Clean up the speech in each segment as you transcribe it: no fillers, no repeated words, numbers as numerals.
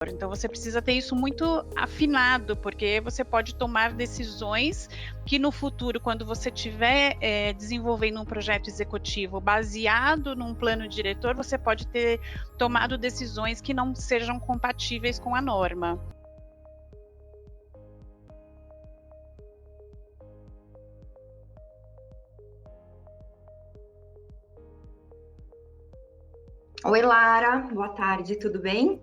Então você precisa ter isso muito afinado, porque você pode tomar decisões que no futuro, quando você estiver desenvolvendo um projeto executivo baseado num plano diretor, você pode ter tomado decisões que não sejam compatíveis com a norma. Oi, Lara, boa tarde, tudo bem?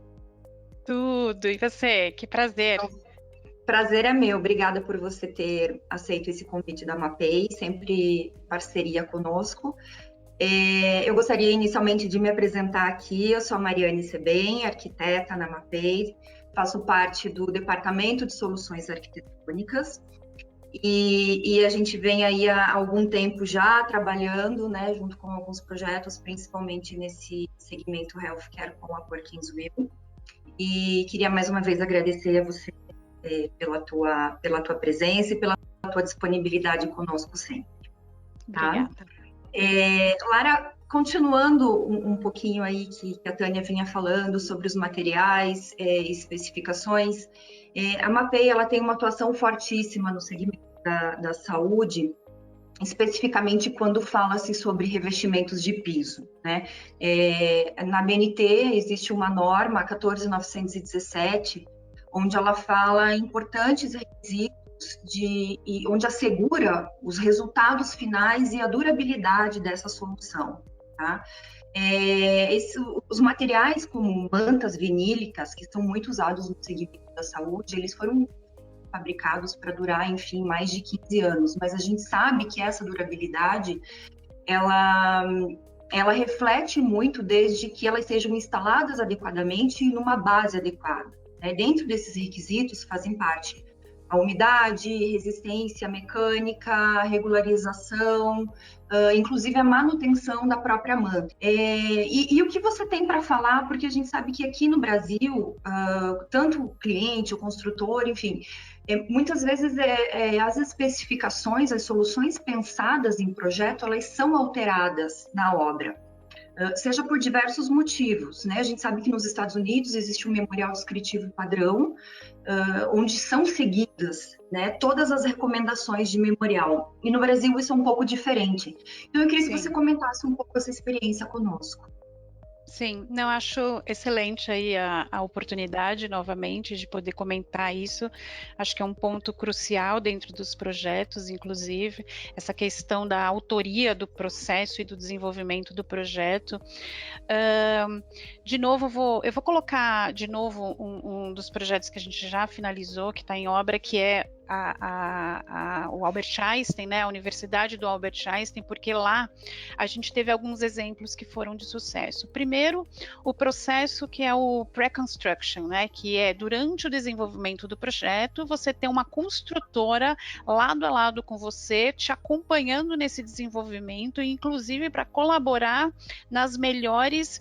Tudo, e você? Que prazer. Prazer é meu, obrigada por você ter aceito esse convite da MAPEI, sempre parceria conosco. Eu gostaria inicialmente de me apresentar aqui, eu sou a Mariane Sebem, arquiteta na MAPEI, faço parte do Departamento de Soluções Arquitetônicas e a gente vem aí há algum tempo já trabalhando, né, junto com alguns projetos, principalmente nesse segmento healthcare com a Perkins Will. E queria mais uma vez agradecer a você pela tua presença e pela tua disponibilidade conosco sempre. Tá? Obrigada. Lara, continuando um pouquinho aí que a Tânia vinha falando sobre os materiais, especificações, a MAPEI ela tem uma atuação fortíssima no segmento da saúde, especificamente quando fala-se sobre revestimentos de piso, né? Na BNT existe uma norma, 14917, onde ela fala importantes requisitos onde assegura os resultados finais e a durabilidade dessa solução, tá? Os materiais como mantas vinílicas, que são muito usados no segmento da saúde, eles foram fabricados para durar, enfim, mais de 15 anos, mas a gente sabe que essa durabilidade, ela reflete muito desde que elas sejam instaladas adequadamente e numa base adequada. Né? Dentro desses requisitos fazem parte a umidade, resistência mecânica, regularização, inclusive a manutenção da própria manta. E o que você tem para falar? Porque a gente sabe que aqui no Brasil, tanto o cliente, o construtor, enfim, muitas vezes as especificações, as soluções pensadas em projeto, elas são alteradas na obra. Seja por diversos motivos, né? A gente sabe que nos Estados Unidos existe um memorial descritivo padrão, onde são seguidas, né, todas as recomendações de memorial. E no Brasil isso é um pouco diferente. Então eu queria que você comentasse um pouco essa experiência conosco. Sim, não, acho excelente aí a oportunidade novamente de poder comentar isso. Acho que é um ponto crucial dentro dos projetos, inclusive, essa questão da autoria do processo e do desenvolvimento do projeto. De novo, eu vou colocar de novo um dos projetos que a gente já finalizou, que está em obra, que é o Albert Einstein, né, a Universidade do Albert Einstein, porque lá a gente teve alguns exemplos que foram de sucesso. Primeiro, o processo que é o pre-construction, né, que é durante o desenvolvimento do projeto, você tem uma construtora lado a lado com você, te acompanhando nesse desenvolvimento, inclusive para colaborar nas melhores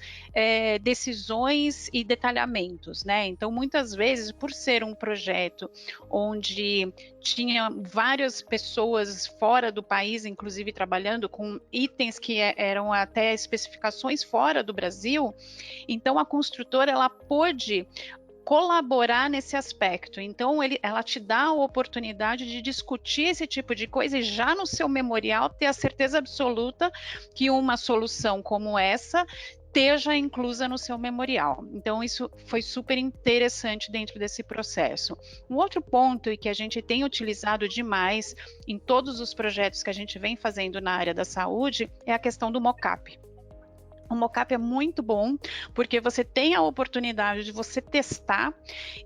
decisões e detalhamentos, né? Então, muitas vezes, por ser um projeto onde tinha várias pessoas fora do país, inclusive trabalhando com itens que eram até especificações fora do Brasil, então a construtora ela pôde colaborar nesse aspecto. Então, ela te dá a oportunidade de discutir esse tipo de coisa e já no seu memorial ter a certeza absoluta que uma solução como essa esteja inclusa no seu memorial. Então, isso foi super interessante dentro desse processo. Um outro ponto e que a gente tem utilizado demais em todos os projetos que a gente vem fazendo na área da saúde é a questão do mock-up. O mockup é muito bom, porque você tem a oportunidade de você testar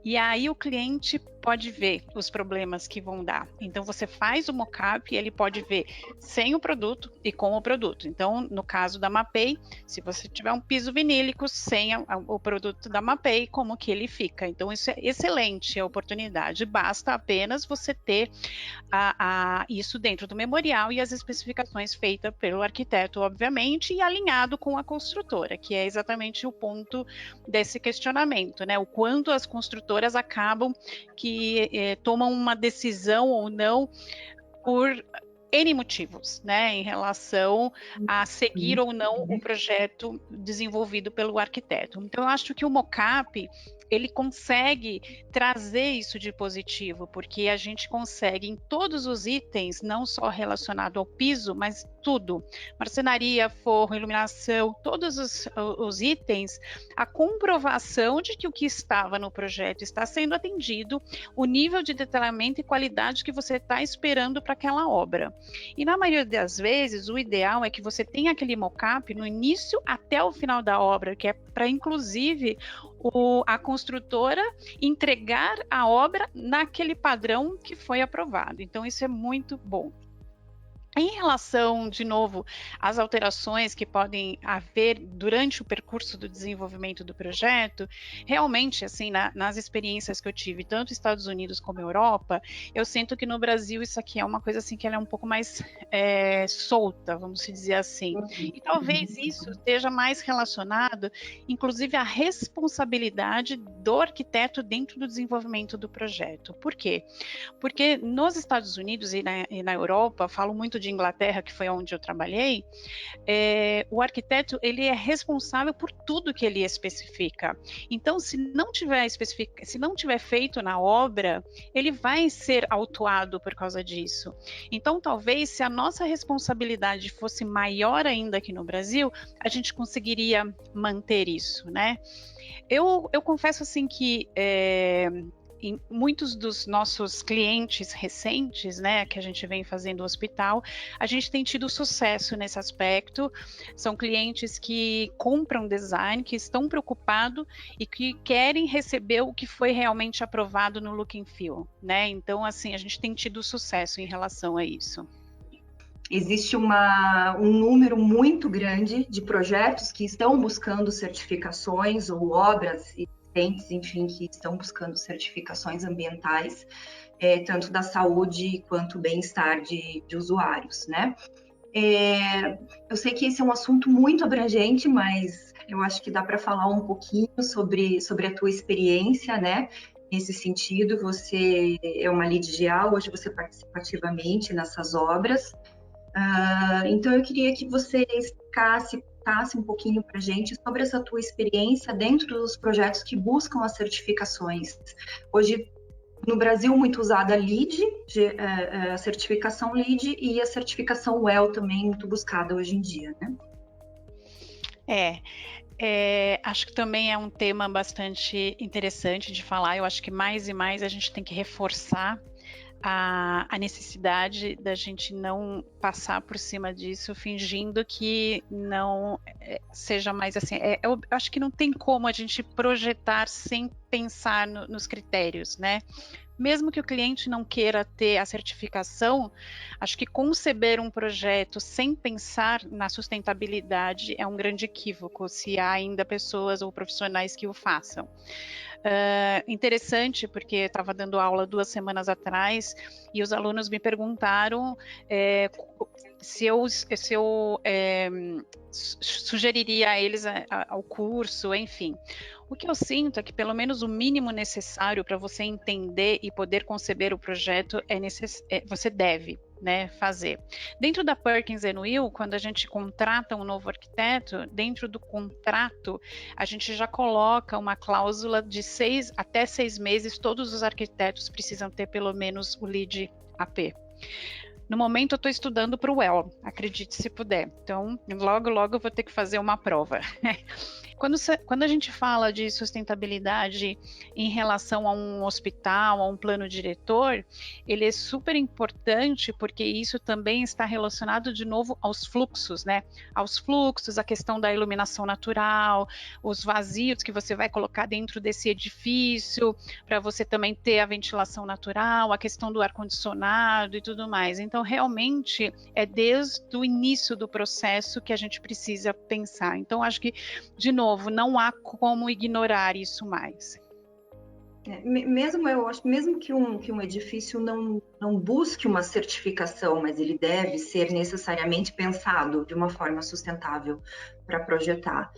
e aí o cliente pode ver os problemas que vão dar. Então, você faz o mockup e ele pode ver sem o produto e com o produto. Então, no caso da MAPEI, se você tiver um piso vinílico sem o produto da MAPEI, como que ele fica? Então, isso é excelente a oportunidade. Basta apenas você ter isso dentro do memorial e as especificações feitas pelo arquiteto, obviamente, e alinhado com a construtora, que é exatamente o ponto desse questionamento, né? O quanto as construtoras acabam que tomam uma decisão ou não por N motivos, né, em relação a seguir ou não o projeto desenvolvido pelo arquiteto. Então, eu acho que o mockup ele consegue trazer isso de positivo, porque a gente consegue em todos os itens, não só relacionado ao piso, mas tudo, marcenaria, forro, iluminação, todos os itens, a comprovação de que o que estava no projeto está sendo atendido, o nível de detalhamento e qualidade que você está esperando para aquela obra. E na maioria das vezes, o ideal é que você tenha aquele mockup no início até o final da obra, que é para, inclusive, a construtora entregar a obra naquele padrão que foi aprovado. Então, isso é muito bom. Em relação, de novo, às alterações que podem haver durante o percurso do desenvolvimento do projeto, realmente, assim, nas experiências que eu tive, tanto nos Estados Unidos como Europa, eu sinto que no Brasil isso aqui é uma coisa assim que ela é um pouco mais solta, vamos dizer assim. E talvez isso esteja mais relacionado, inclusive, à responsabilidade do arquiteto dentro do desenvolvimento do projeto. Por quê? Porque nos Estados Unidos e na Europa, falo muito de Inglaterra, que foi onde eu trabalhei, o arquiteto ele é responsável por tudo que ele especifica. Então, se não tiver feito na obra, ele vai ser autuado por causa disso. Então, talvez se a nossa responsabilidade fosse maior ainda aqui no Brasil, a gente conseguiria manter isso, né? Eu confesso assim que em muitos dos nossos clientes recentes, né, que a gente vem fazendo no hospital, a gente tem tido sucesso nesse aspecto. São clientes que compram design, que estão preocupados e que querem receber o que foi realmente aprovado no look and feel, né? Então, assim, a gente tem tido sucesso em relação a isso. Existe um número muito grande de projetos que estão buscando certificações ou obras enfim, que estão buscando certificações ambientais, tanto da saúde quanto bem-estar de usuários, né? Eu sei que esse é um assunto muito abrangente, mas eu acho que dá para falar um pouquinho sobre a tua experiência, né? Nesse sentido, você é uma lead GA, hoje você participa ativamente nessas obras. Então, eu queria que você explicasse um pouquinho para a gente sobre essa tua experiência dentro dos projetos que buscam as certificações. Hoje, no Brasil, muito usada a LEED, a certificação LEED, e a certificação WELL também muito buscada hoje em dia, né? Acho que também é um tema bastante interessante de falar. Eu acho que mais e mais a gente tem que reforçar a necessidade da gente não passar por cima disso fingindo que não seja mais assim. Eu acho que não tem como a gente projetar sem pensar nos critérios, né? Mesmo que o cliente não queira ter a certificação, acho que conceber um projeto sem pensar na sustentabilidade é um grande equívoco, se há ainda pessoas ou profissionais que o façam. Interessante, porque eu estava dando aula 2 semanas atrás e os alunos me perguntaram se eu sugeriria a eles ao curso, enfim. O que eu sinto é que pelo menos o mínimo necessário para você entender e poder conceber o projeto você deve, né, fazer. Dentro da Perkins & Will, quando a gente contrata um novo arquiteto, dentro do contrato a gente já coloca uma cláusula de 6 até 6 meses, todos os arquitetos precisam ter pelo menos o LEED AP. No momento eu estou estudando para o WELL, acredite se puder. Então, logo eu vou ter que fazer uma prova. Quando a gente fala de sustentabilidade em relação a um hospital, a um plano diretor, ele é super importante porque isso também está relacionado de novo aos fluxos, né? Aos fluxos, a questão da iluminação natural, os vazios que você vai colocar dentro desse edifício, para você também ter a ventilação natural, a questão do ar-condicionado e tudo mais. Então, realmente, é desde o início do processo que a gente precisa pensar. Então, acho que, de novo, não há como ignorar isso mais. Mesmo que um edifício não busque uma certificação, mas ele deve ser necessariamente pensado de uma forma sustentável para projetar.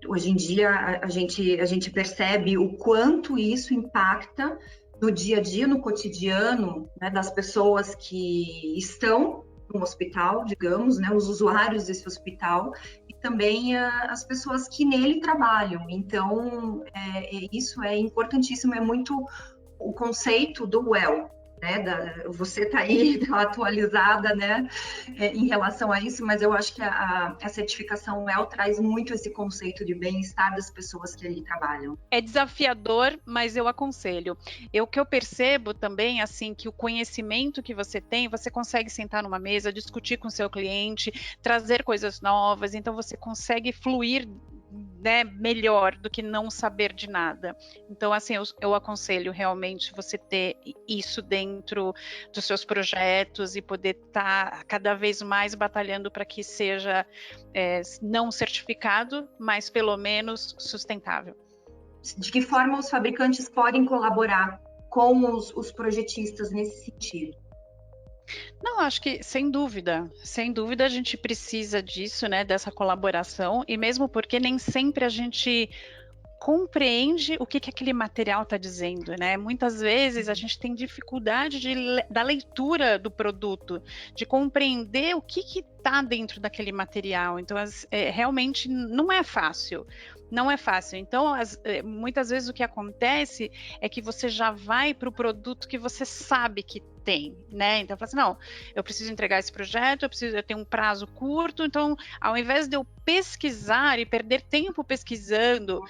Hoje em dia, a gente percebe o quanto isso impacta no dia a dia, no cotidiano, né, das pessoas que estão no hospital, digamos, né, os usuários desse hospital, e também as pessoas que nele trabalham. Então, isso é importantíssimo, é muito o conceito do well, né? Você está aí atualizada, né, em relação a isso, mas eu acho que a certificação well traz muito esse conceito de bem-estar das pessoas que ali trabalham. É desafiador, mas eu aconselho. O que eu percebo também, assim, que o conhecimento que você tem, você consegue sentar numa mesa, discutir com o seu cliente, trazer coisas novas, então você consegue fluir, né, melhor do que não saber de nada. Então, assim, eu aconselho realmente você ter isso dentro dos seus projetos e poder estar cada vez mais batalhando para que seja não certificado, mas pelo menos sustentável. De que forma os fabricantes podem colaborar com os projetistas nesse sentido? Não, acho que sem dúvida a gente precisa disso, né, dessa colaboração, e mesmo porque nem sempre a gente compreende o que aquele material está dizendo, né? Muitas vezes a gente tem dificuldade da leitura do produto, de compreender o que está dentro daquele material. Então, realmente não é fácil. Não é fácil. Então, muitas vezes o que acontece é que você já vai para o produto que você sabe que tem, né? Então, fala assim, não, eu preciso entregar esse projeto, eu tenho um prazo curto, então, ao invés de eu pesquisar e perder tempo pesquisando,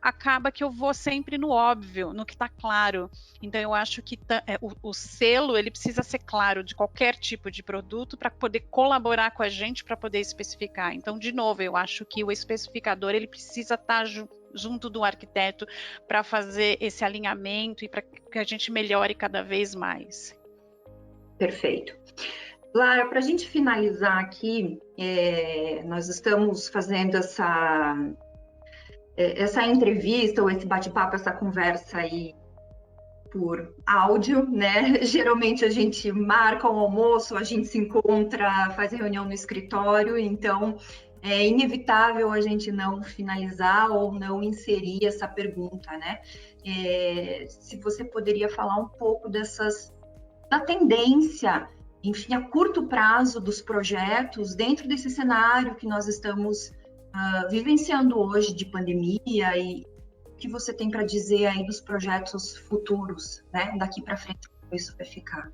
acaba que eu vou sempre no óbvio, no que está claro. Então, eu acho que o selo, ele precisa ser claro de qualquer tipo de produto para poder colaborar com a gente, para poder especificar. Então, de novo, eu acho que o especificador, ele precisa estar junto do arquiteto para fazer esse alinhamento e para que a gente melhore cada vez mais. Perfeito. Lara, para a gente finalizar aqui, nós estamos fazendo essa entrevista ou esse bate-papo, essa conversa aí por áudio, né? Geralmente a gente marca um almoço, a gente se encontra, faz reunião no escritório, então é inevitável a gente não finalizar ou não inserir essa pergunta, né? Se você poderia falar um pouco da tendência, enfim, a curto prazo dos projetos dentro desse cenário que nós estamos vivenciando hoje de pandemia, e o que você tem para dizer aí dos projetos futuros, né? Daqui para frente, como isso vai ficar?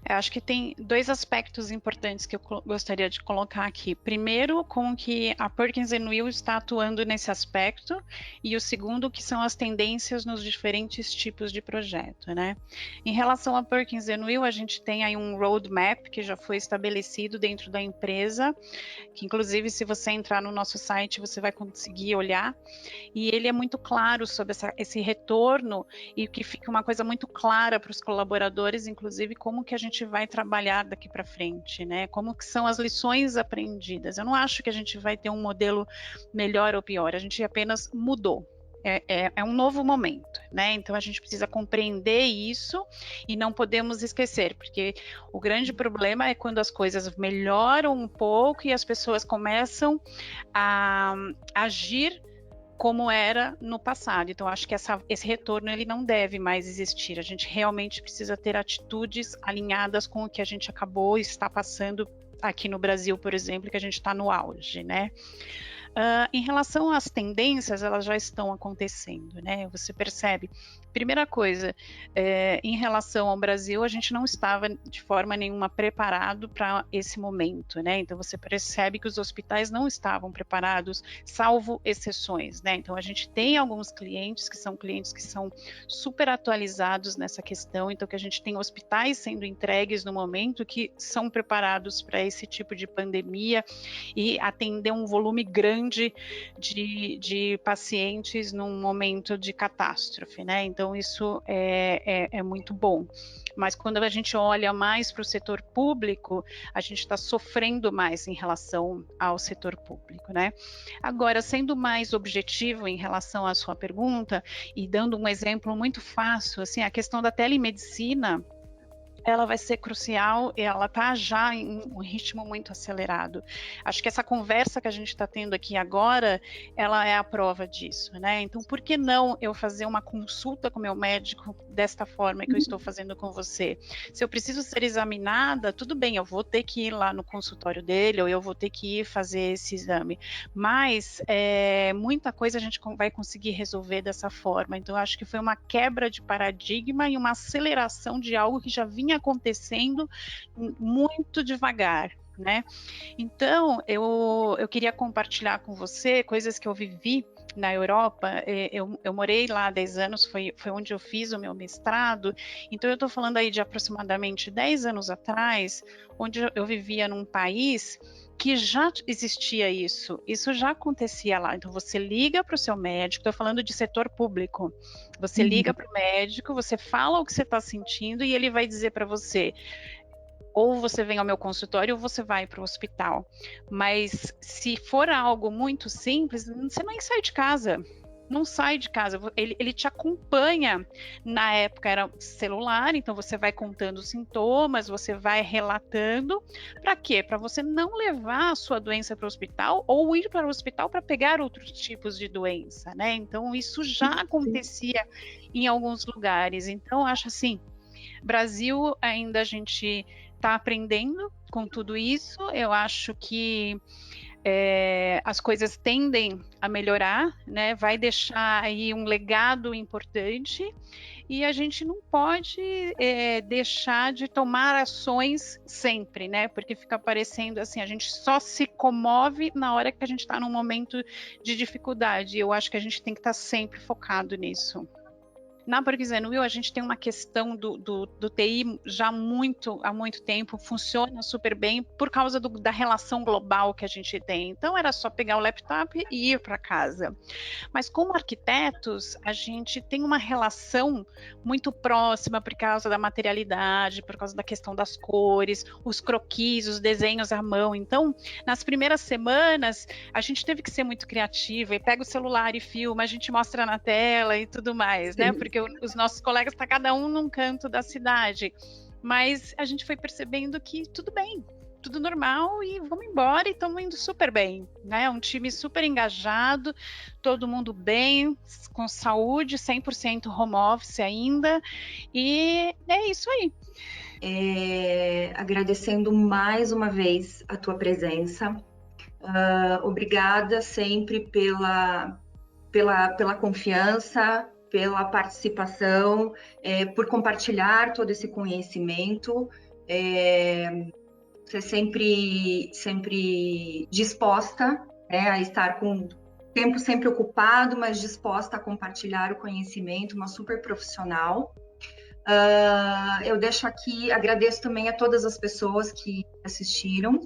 Eu acho que tem dois aspectos importantes que eu gostaria de colocar aqui. Primeiro, como que a Perkins & Will está atuando nesse aspecto, e o segundo, que são as tendências nos diferentes tipos de projeto, né? Em relação a Perkins & Will, a gente tem aí um roadmap que já foi estabelecido dentro da empresa, que inclusive se você entrar no nosso site, você vai conseguir olhar, e ele é muito claro sobre esse retorno, e que fica uma coisa muito clara para os colaboradores, inclusive como que a gente vai trabalhar daqui para frente, né? Como que são as lições aprendidas. Eu não acho que a gente vai ter um modelo melhor ou pior, a gente apenas mudou. É um novo momento, né? Então a gente precisa compreender isso e não podemos esquecer, porque o grande problema é quando as coisas melhoram um pouco e as pessoas começam a agir como era no passado. Então, acho que esse retorno ele não deve mais existir. A gente realmente precisa ter atitudes alinhadas com o que a gente acabou de estar passando aqui no Brasil, por exemplo, que a gente está no auge, né? Em relação às tendências, elas já estão acontecendo, né? Você percebe. Primeira coisa, em relação ao Brasil, a gente não estava de forma nenhuma preparado para esse momento, né? Então você percebe que os hospitais não estavam preparados, salvo exceções, né? Então a gente tem alguns clientes que são super atualizados nessa questão, então que a gente tem hospitais sendo entregues no momento que são preparados para esse tipo de pandemia e atender um volume grande de pacientes num momento de catástrofe, né? Então isso é muito bom. Mas quando a gente olha mais para o setor público, a gente está sofrendo mais em relação ao setor público, né? Agora, sendo mais objetivo em relação à sua pergunta e dando um exemplo muito fácil, assim, a questão da telemedicina, ela vai ser crucial e ela está já em um ritmo muito acelerado. Acho que essa conversa que a gente está tendo aqui agora, ela é a prova disso, né? Então, por que não eu fazer uma consulta com meu médico desta forma que eu estou fazendo com você? Se eu preciso ser examinada, tudo bem, eu vou ter que ir lá no consultório dele ou eu vou ter que ir fazer esse exame. Mas muita coisa a gente vai conseguir resolver dessa forma. Então, acho que foi uma quebra de paradigma e uma aceleração de algo que já vinha acontecendo muito devagar, né? Então, eu queria compartilhar com você coisas que eu vivi na Europa. Eu morei lá há 10 anos, foi onde eu fiz o meu mestrado, então eu estou falando aí de aproximadamente 10 anos atrás, onde eu vivia num país que já existia isso já acontecia lá. Então você liga para o seu médico, estou falando de setor público, você liga para o médico, você fala o que você está sentindo e ele vai dizer para você, ou você vem ao meu consultório ou você vai para o hospital. Mas se for algo muito simples, você nem sai de casa. Não sai de casa, ele te acompanha. Na época era celular, então você vai contando os sintomas, você vai relatando. Para quê? Para você não levar a sua doença para o hospital ou ir para o hospital para pegar outros tipos de doença, né? Então isso já acontecia em alguns lugares. Então acho assim, Brasil ainda a gente está aprendendo com tudo isso. Eu acho que as coisas tendem a melhorar, né? Vai deixar aí um legado importante e a gente não pode deixar de tomar ações sempre, né? Porque fica parecendo assim, a gente só se comove na hora que a gente está num momento de dificuldade. Eu acho que a gente tem que estar sempre focado nisso. Na Perkins & Will, a gente tem uma questão do TI já há muito tempo, funciona super bem por causa da relação global que a gente tem. Então, era só pegar o laptop e ir para casa. Mas como arquitetos, a gente tem uma relação muito próxima por causa da materialidade, por causa da questão das cores, os croquis, os desenhos à mão. Então, nas primeiras semanas, a gente teve que ser muito criativa e pega o celular e filma, a gente mostra na tela e tudo mais, né? Porque os nossos colegas estão cada um num canto da cidade. Mas a gente foi percebendo que tudo bem, tudo normal e vamos embora e estamos indo super bem, né? Um time super engajado, todo mundo bem, com saúde, 100% home office ainda, e é isso aí. Agradecendo mais uma vez a tua presença, obrigada sempre pela confiança, pela participação, por compartilhar todo esse conhecimento. Você é sempre disposta, né, a estar com o tempo sempre ocupado, mas disposta a compartilhar o conhecimento, uma super profissional. Eu deixo aqui, agradeço também a todas as pessoas que assistiram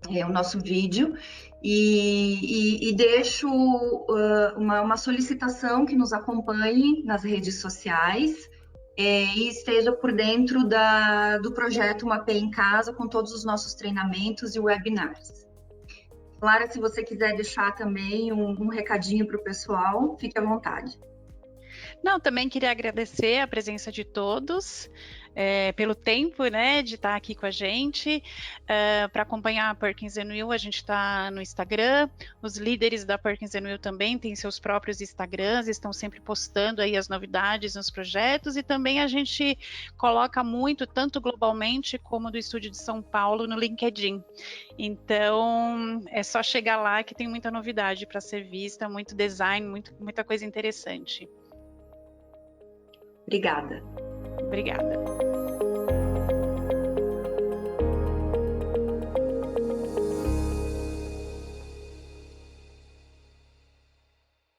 o nosso vídeo e deixo uma solicitação que nos acompanhe nas redes sociais e esteja por dentro do projeto Mapeia em Casa com todos os nossos treinamentos e webinars. Clara, se você quiser deixar também um recadinho para o pessoal, fique à vontade. Não, também queria agradecer a presença de todos, pelo tempo, né, de estar aqui com a gente. Para acompanhar a Perkins & Will, a gente está no Instagram. Os líderes da Perkins & Will também têm seus próprios Instagrams, estão sempre postando aí as novidades nos projetos, e também a gente coloca muito, tanto globalmente como do estúdio de São Paulo, no LinkedIn. Então, é só chegar lá que tem muita novidade para ser vista, muito design, muita coisa interessante. Obrigada. Obrigada.